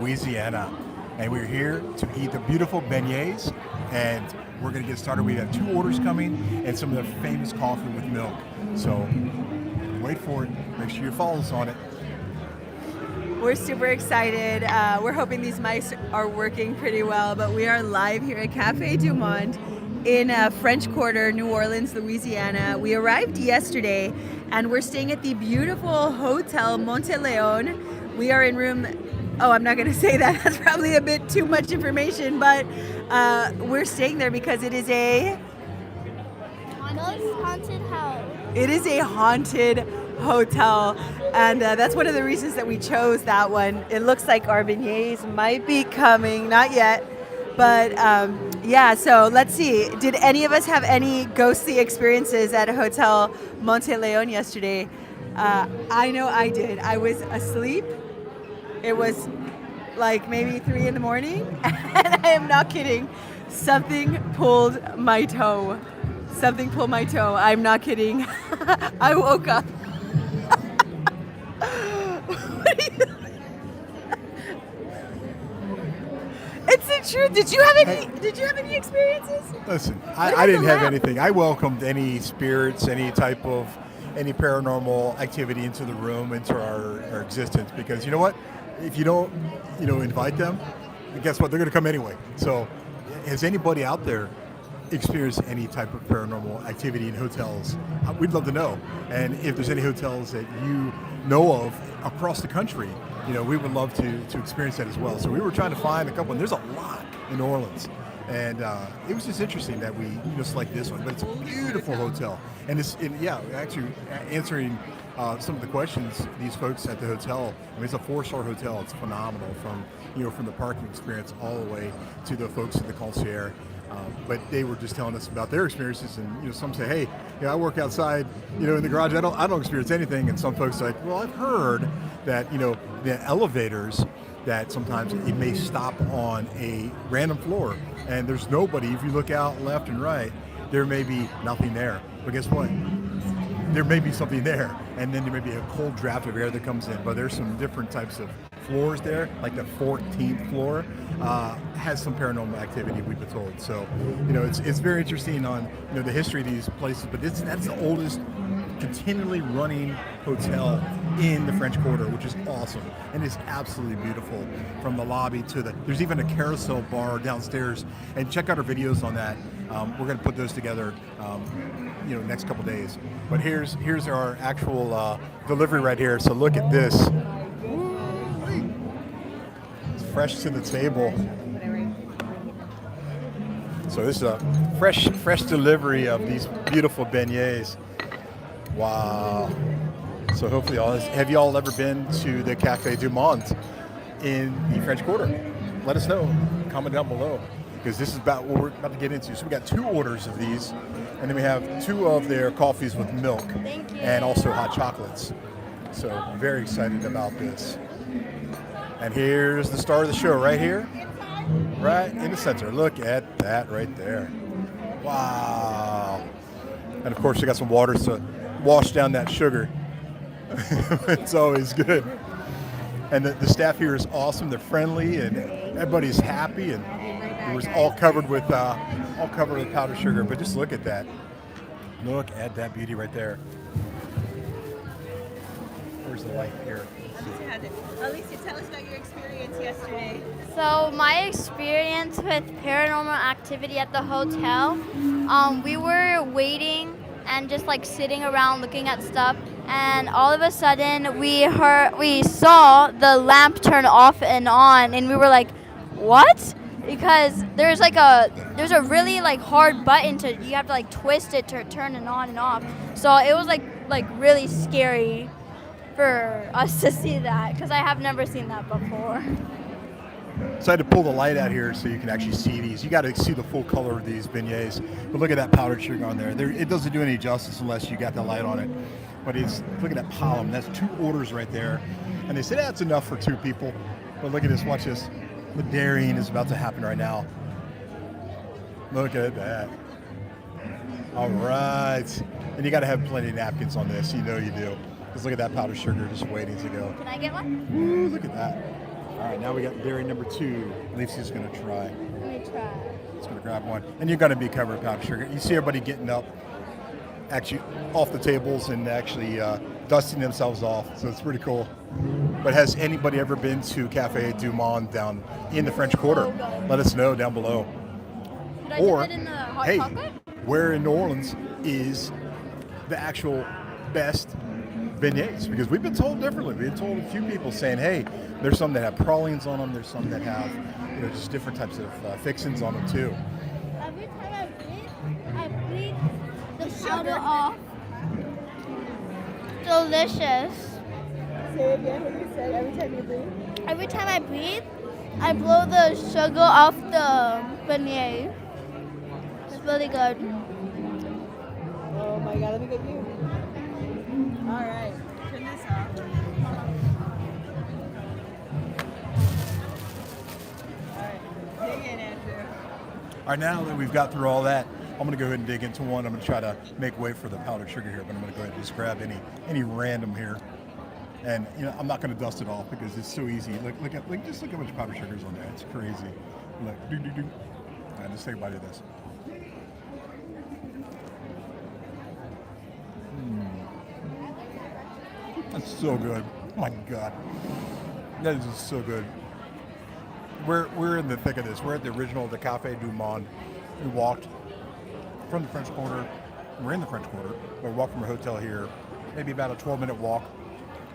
Louisiana. And we're here to eat the beautiful beignets, and we're going to get started. We have 2 orders coming and some of the famous coffee with milk. So wait for it. Make sure you follow us on it. We're super excited. We're hoping these mics are working pretty well, but we are live here at Cafe du Monde in French Quarter, New Orleans, Louisiana. We arrived yesterday, and we're staying at the beautiful Hotel Monte Leon. We are in room... Oh, I'm not going to say that. That's probably a bit too much information, but we're staying there because it is a... haunted house. It is a haunted hotel, and that's one of the reasons that we chose that one. It looks like our beignets might be coming, not yet, but yeah, so let's see. Did any of us have any ghostly experiences at Hotel Monte Leon yesterday? I know I did. I was asleep. It was like maybe 3 in the morning, and I am not kidding. Something pulled my toe. Something pulled my toe. I'm not kidding. I woke up. It's the truth. Did you have any experiences? Listen, I didn't have anything. I welcomed any spirits, any paranormal activity into the room, into our existence, because you know what? If you don't, invite them, guess what? They're going to come anyway. So, has anybody out there experienced any type of paranormal activity in hotels? We'd love to know. And if there's any hotels that you know of across the country, we would love to experience that as well. So we were trying to find a couple, and there's a lot in New Orleans. And it was just interesting that we select this one. But it's a beautiful hotel. And actually answering some of the questions, these folks at the hotel, it's a 4-star hotel. It's phenomenal from the parking experience all the way to the folks in the concierge. But they were just telling us about their experiences, and some say, hey, I work outside, in the garage. I don't experience anything. And some folks are like, well, I've heard that the elevators, that sometimes it may stop on a random floor and there's nobody. If you look out left and right, there may be nothing there. But guess what? There may be something there, and then there may be a cold draft of air that comes in. But there's some different types of floors there, like the 14th floor has some paranormal activity, we've been told. So, it's very interesting on the history of these places. But that's the oldest continually running hotel in the French Quarter, which is awesome, and it's absolutely beautiful from the lobby to there's even a carousel bar downstairs. And check out our videos on that. We're going to put those together next couple days. But here's our actual delivery right here. So look at this. It's fresh to the table. So this is a fresh delivery of these beautiful beignets. Wow. So hopefully have you all ever been to the Cafe du Monde in the French Quarter? Let us know. Comment down below, because this is about what we're about to get into. So we got 2 orders of these, and then we have 2 of their coffees with milk and also hot chocolates. So I'm very excited about this. And here's the star of the show right here, right in the center. Look at that right there. Wow. And of course, we got some water to wash down that sugar. It's always good. And the staff here is awesome. They're friendly, and everybody's happy, and it was all covered with powdered sugar. But just look at that. Look at that beauty right there. Where's the light here? Alicia, tell us about your experience yesterday. So my experience with paranormal activity at the hotel, we were waiting and just sitting around looking at stuff, and all of a sudden we saw the lamp turn off and on, and we were like, what? Because there's a really hard button you have to twist it to turn it on and off. So it was really scary for us to see that, because I have never seen that before. So I had to pull the light out here so you can actually see these. You got to see the full color of these beignets. But look at that powdered sugar on there. It doesn't do any justice unless you got the light on it. But look at that column. That's 2 orders right there. And they said that's enough for 2 people. But look at this. Watch this. The daring is about to happen right now. Look at that. All right. And you got to have plenty of napkins on this. You know you do. Just look at that powdered sugar just waiting to go. Can I get one? Ooh, look at that. All right, now we got dairy number 2. Lucy's going to try. Let me try. Just going to grab one. And you're going to be covered in powdered sugar. You see everybody getting up, actually off the tables and actually dusting themselves off. So it's pretty cool. But has anybody ever been to Cafe du Monde down in the French Quarter? Let us know down below. Should I Or, dip it in the hot hey, chocolate? where in New Orleans is the actual best beignets? Because we've been told differently. We've been told a few people saying, hey, there's some that have pralines on them. There's some that have, just different types of fixings on them too. Every time I breathe the powder off. Delicious. Say again what you said every time you breathe. Every time I breathe, I blow the sugar off the beignet. It's really good. Oh my god, let me get you. All right, turn this off. All right, dig in, Andrew. All right, now that we've got through all that, I'm going to go ahead and dig into one. I'm going to try to make way for the powdered sugar here, but I'm going to go ahead and just grab any random here. And I'm not going to dust it off because it's so easy. Look at how much powdered sugar is on there. It's crazy. Look, do. All right, let's take a bite of this. That's so good. Oh my God, that is just so good. We're in the thick of this. We're at the original, the Cafe du Monde. We walked from the French Quarter. We're in the French Quarter. We walked from a hotel here, maybe about a 12-minute walk.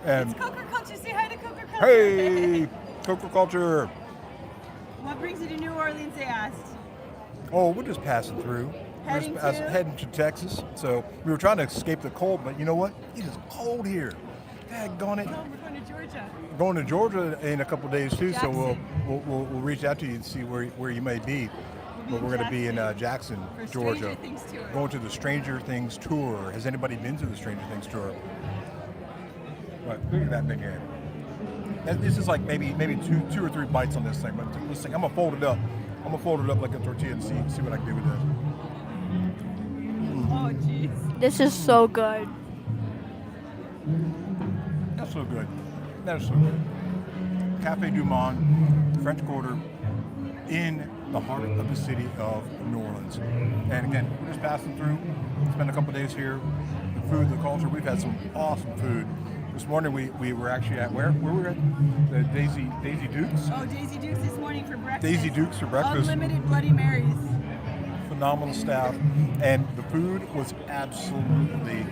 And It's Coca Culture. Say hi to Coca Culture. hey, Coca Culture. What brings you to New Orleans, they asked. Oh, we're just passing through. Heading We're just to? heading to Texas. So we were trying to escape the cold, but you know what? It is cold here. Daggone it. Oh, we're going to Georgia. Going to Georgia in a couple of days too, so Jackson. we'll reach out to you and see where you may be. But we're going to be in Jackson, For Georgia, Stranger Things tour. going to the Stranger Things tour. Has anybody been to the Stranger Things tour? But look at that big hand. This is like maybe two or three bites on this thing. But this thing, I'm gonna fold it up. I'm gonna fold it up like a tortilla and see what I can do with this. Oh, jeez. This is so good. That's so good. That is so good. Cafe du Monde, French Quarter, in the heart of the city of New Orleans. And again, we're just passing through. Spent a couple days here. The food, the culture. We've had some awesome food. This morning we were actually at where we were at the Daisy Dukes. Oh, Daisy Dukes this morning for breakfast. Daisy Dukes for breakfast. Unlimited Bloody Marys. Phenomenal staff, and the food was absolutely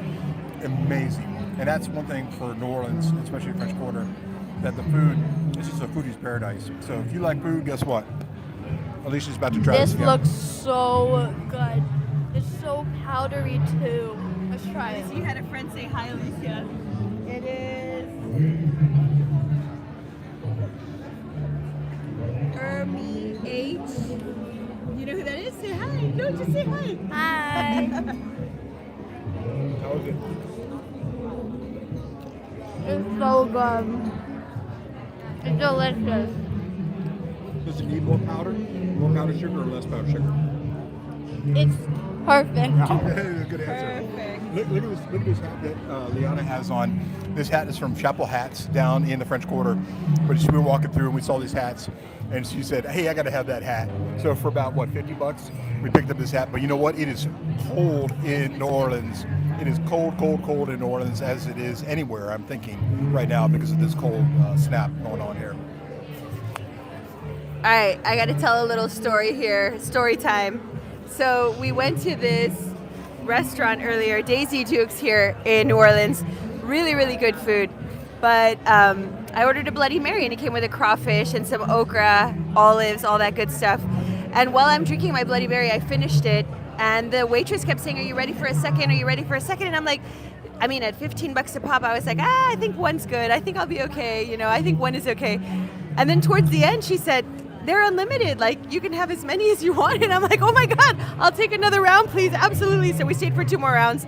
amazing. And that's one thing for New Orleans, especially French Quarter, that the food is just a foodie's paradise. So if you like food, guess what? Alicia's about to try this. This looks so good. It's so powdery too. Let's try it. You had a friend say hi, Alicia. It is Ermi H. You know who that is? Say hi. No, just say hi. Hi. How is it? It's so good. It's delicious. Does it need more powdered sugar or less powdered sugar? It's perfect. Good answer. Perfect. Look at this hat that Liana has on. This hat is from Chapel Hats down in the French Quarter. But we were walking through and we saw these hats, and she said, "Hey, I got to have that hat." So for about $50, we picked up this hat. But you know what? It is cold in New Orleans. It is cold in New Orleans as it is anywhere. I'm thinking right now because of this cold snap going on here. All right, I got to tell a little story here. Story time. So we went to this restaurant earlier, Daisy Dukes here in New Orleans. Really, really good food. But I ordered a Bloody Mary, and it came with a crawfish and some okra, olives, all that good stuff. And while I'm drinking my Bloody Mary, I finished it, and the waitress kept saying, "Are you ready for a second? Are you ready for a second?" And I'm like, I mean, at $15 a pop, I was like, I think one's good. I think I'll be okay. I think one is okay. And then towards the end, she said, "They're unlimited. Like, you can have as many as you want." And I'm like, oh my God, I'll take another round, please. Absolutely. So we stayed for 2 more rounds.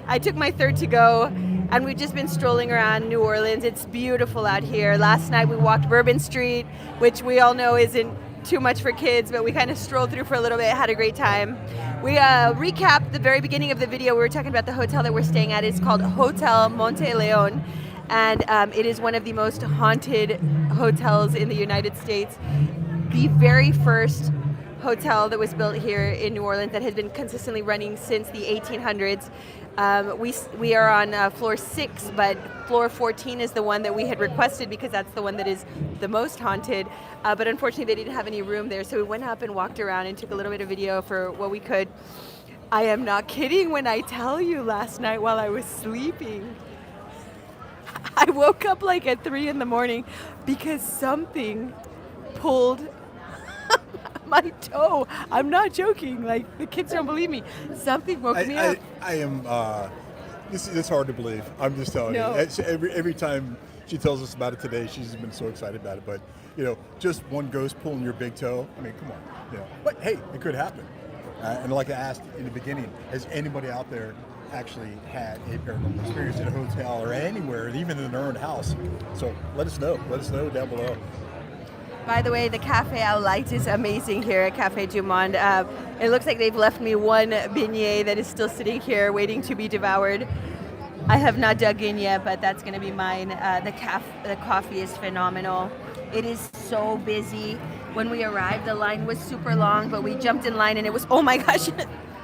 I took my third to go, and we've just been strolling around New Orleans. It's beautiful out here. Last night we walked Bourbon Street, which we all know isn't too much for kids, but we kind of strolled through for a little bit, had a great time. We recapped the very beginning of the video. We were talking about the hotel that we're staying at. It's called Hotel Monte Leon. and it is one of the most haunted hotels in the United States. The very first hotel that was built here in New Orleans that has been consistently running since the 1800s. We are on floor 6, but floor 14 is the one that we had requested because that's the one that is the most haunted. But unfortunately, they didn't have any room there, so we went up and walked around and took a little bit of video for what we could. I am not kidding when I tell you last night while I was sleeping, I woke up like at 3 in the morning because something pulled my toe. I'm not joking. Like, the kids don't believe me. Something woke me up. I am. This is hard to believe. I'm just telling No. you. Every time she tells us about it today, she's been so excited about it. But just one ghost pulling your big toe. I mean, come on. But hey, it could happen. And like I asked in the beginning, has anybody out there actually had a paranormal experience in a hotel or anywhere, even in their own house? So let us know. Let us know down below. By the way, the cafe au lait is amazing here at Cafe du Monde. It looks like they've left me one beignet that is still sitting here waiting to be devoured. I have not dug in yet, but that's going to be mine. The coffee is phenomenal. It is so busy. When we arrived, the line was super long, but we jumped in line and it was, oh my gosh,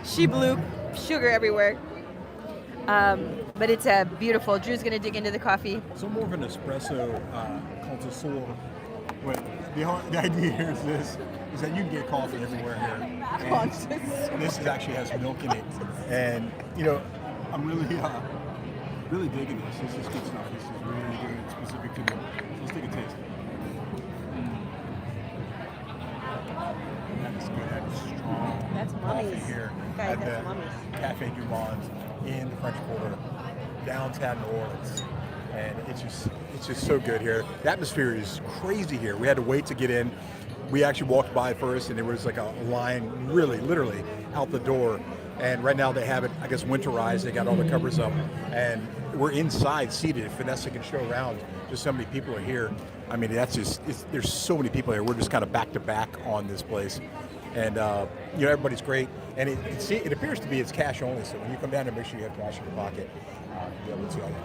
she blew sugar everywhere. But it's beautiful. Drew's going to dig into the coffee. So more of an espresso connoisseur. But the idea here is that you can get coffee everywhere here. And this actually has milk in it. And, I'm really digging this. This is good stuff. This is really good, specific to them. Let's take a taste. That is good. That is strong. That's coffee Mummy's. here Guys, at that's the Mummy's. Cafe du Monde in the French Quarter, downtown New Orleans. And it's just so good here. The atmosphere is crazy here. We had to wait to get in. We actually walked by first, and there was like a line, really, literally, out the door. And right now they have it, I guess, winterized. They got all the covers up, and we're inside, seated. If Vanessa can show around, just so many people are here. I mean, there's so many people here. We're just kind of back to back on this place, and everybody's great. And it appears to be it's cash only. So when you come down here, make sure you have cash in your pocket. To be able to see all that.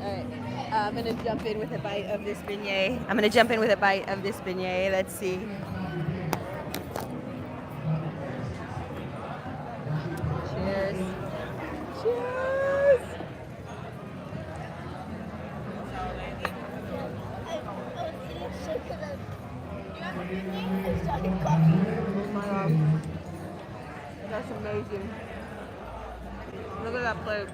All right, I'm going to jump in with a bite of this beignet. Let's see. Cheers. Cheers. Oh my God. That's amazing. Look at that plate.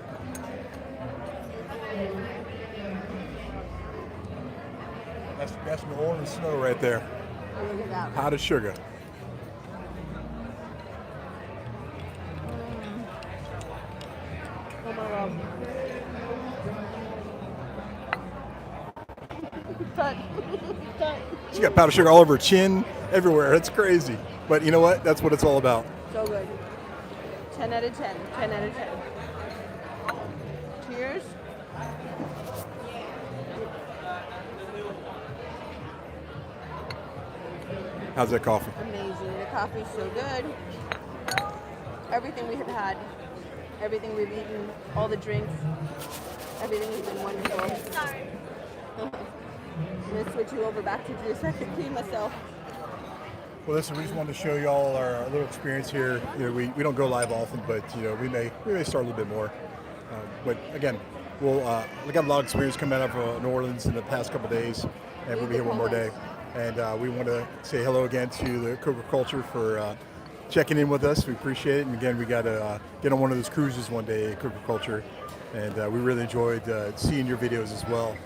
That's New Orleans snow right there. Oh, look at that. Hot as sugar. Oh my God. She got powdered sugar all over her chin, everywhere. It's crazy. But you know what? That's what it's all about. So good. 10 out of 10. 10 out of 10. Cheers. How's that coffee? Amazing. The coffee's so good. Everything we have had, everything we've eaten, all the drinks, everything has been wonderful. Sorry. I'm going to switch you over back to Drew so I can clean myself. Well, listen, we just wanted to show you all our little experience here. We don't go live often, but we may start a little bit more. But again, we got a lot of experience coming out of New Orleans in the past couple of days, and we'll be here one more day. And we want to say hello again to the Coca Culture for checking in with us. We appreciate it. And again, we got to get on one of those cruises one day, Coca Culture, and we really enjoyed seeing your videos as well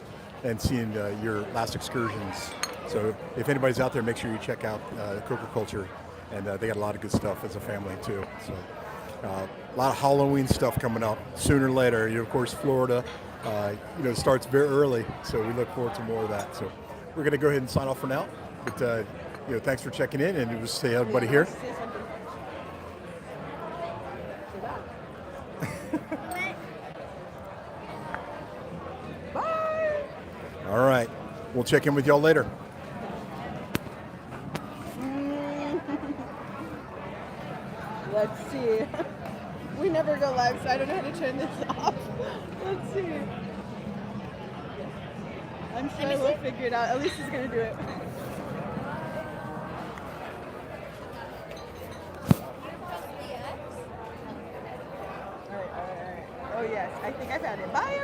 and seeing your last excursions. So if anybody's out there, make sure you check out Coca Culture, and they got a lot of good stuff as a family too. So a lot of Halloween stuff coming up sooner or later. Of course, Florida, starts very early, so we look forward to more of that. So we're going to go ahead and sign off for now. But thanks for checking in, and we'll say everybody here. Bye. All right, we'll check in with y'all later. Let's see. We never go live, so I don't know how to turn this off. Let's see. I'm sure we'll figure it out. At least he's gonna do it. All right. Oh yes, I think I found it. Bye.